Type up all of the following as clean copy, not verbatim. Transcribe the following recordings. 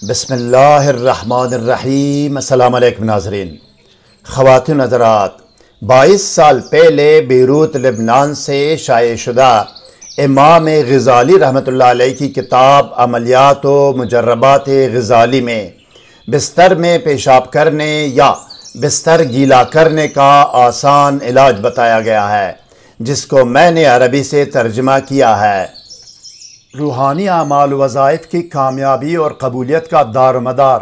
بسم اللہ الرحمن الرحیم۔ السلام علیکم ناظرین۔ خواتین حضرات، 22 سال پہلے بیروت لبنان سے شائع شدہ امام غزالی رحمۃ اللہ علیہ کی کتاب عملیات و مجربات غزالی میں بستر میں پیشاب کرنے یا بستر گیلا کرنے کا آسان علاج بتایا گیا ہے، جس کو میں نے عربی سے ترجمہ کیا ہے۔ روحانی اعمال و وظائف کی کامیابی اور قبولیت کا دار و مدار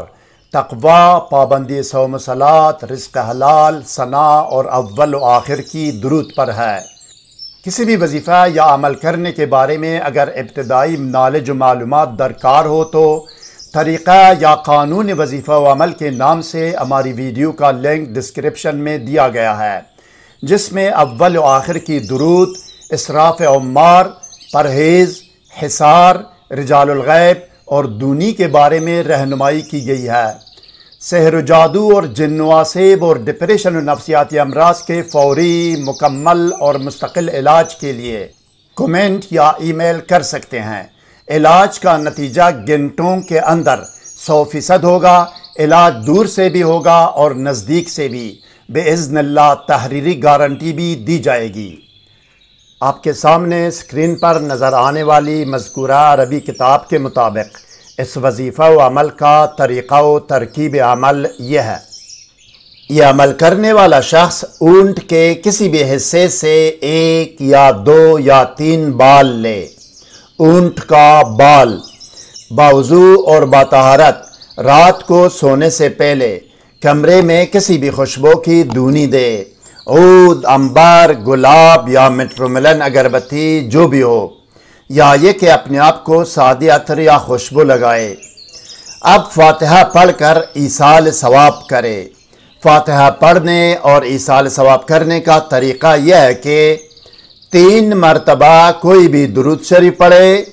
تقوی، پابندی صوم و صلاۃ، رزق حلال، ثناء اور اول و آخر کی درود پر ہے۔ کسی بھی وظیفہ یا عمل کرنے کے بارے میں اگر ابتدائی نالج و معلومات درکار ہو تو طریقہ یا قانون وظیفہ و عمل کے نام سے ہماری ویڈیو کا لنک ڈسکرپشن میں دیا گیا ہے، جس میں اول و آخر کی درود، اسراف عمار، پرہیز، حصار، رجال الغیب اور دونی کے بارے میں رہنمائی کی گئی ہے۔ سحر و جادو اور جن و آسیب اور ڈپریشن و نفسیاتی امراض کے فوری، مکمل اور مستقل علاج کے لیے کمنٹ یا ای میل کر سکتے ہیں۔ علاج کا نتیجہ گھنٹوں کے اندر 100% ہوگا۔ علاج دور سے بھی ہوگا اور نزدیک سے بھی، باذن اللہ تحریری گارنٹی بھی دی جائے گی۔ آپ کے سامنے اسکرین پر نظر آنے والی مذکورہ عربی کتاب کے مطابق اس وظیفہ و عمل کا طریقہ و ترکیب عمل یہ ہے۔ یہ عمل کرنے والا شخص اونٹ کے کسی بھی حصے سے 1 یا 2 یا 3 بال لے۔ اونٹ کا بال باوضو اور باطہارت رات کو سونے سے پہلے کمرے میں کسی بھی خوشبو کی دونی دے، عود، عنبر، گلاب یا مٹروملن اگربتی جو بھی ہو، یا یہ کہ اپنے آپ کو سادی عطر یا خوشبو لگائے۔ اب فاتحہ پڑھ کر ایصال ثواب کرے۔ فاتحہ پڑھنے اور ایصال ثواب کرنے کا طریقہ یہ ہے کہ 3 مرتبہ کوئی بھی درود شریف پڑھے،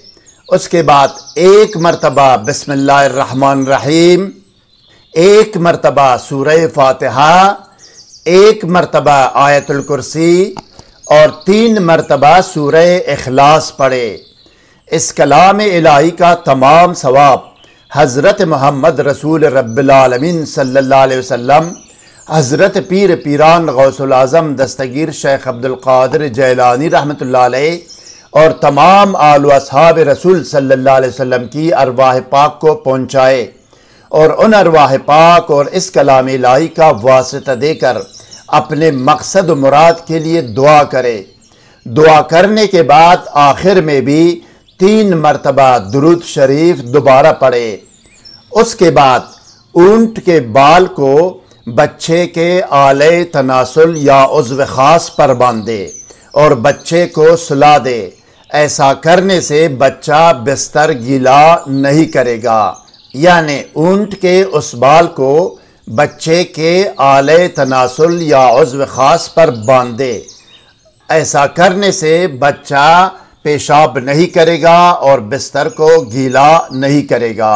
اس کے بعد 1 مرتبہ بسم اللہ الرحمن الرحیم، 1 مرتبہ سورہ فاتحہ، 1 مرتبہ آیت الکرسی اور 3 مرتبہ سورہ اخلاص پڑھے۔ اس کلام الہی کا تمام ثواب حضرت محمد رسول رب العالمین صلی اللہ علیہ وسلم، حضرت پیر پیران غوث العظم دستگیر شیخ عبدالقادر جیلانی رحمۃ اللہ علیہ اور تمام آل و اصحاب رسول صلی اللہ علیہ وسلم کی ارواح پاک کو پہنچائے، اور ان ارواح پاک اور اس کلام الہی کا واسطہ دے کر اپنے مقصد و مراد کے لیے دعا کرے۔ دعا کرنے کے بعد آخر میں بھی 3 مرتبہ درود شریف دوبارہ پڑھے۔ اس کے بعد اونٹ کے بال کو بچے کے آلے تناسل یا عضو خاص پر باندھے اور بچے کو سلا دے۔ ایسا کرنے سے بچہ بستر گیلا نہیں کرے گا، یعنی اونٹ کے اس بال کو بچے کے آلے تناسل یا عضو خاص پر باندھے۔ ایسا کرنے سے بچہ پیشاب نہیں کرے گا اور بستر کو گیلا نہیں کرے گا۔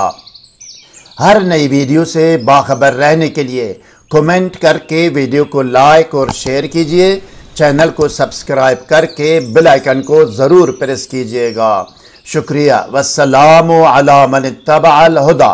ہر نئی ویڈیو سے باخبر رہنے کے لیے کمنٹ کر کے ویڈیو کو لائک اور شیئر کیجئے۔ چینل کو سبسکرائب کر کے بیل آئیکن کو ضرور پریس کیجئے گا۔ شکریہ۔ والسلام علی من اتبع الہدی۔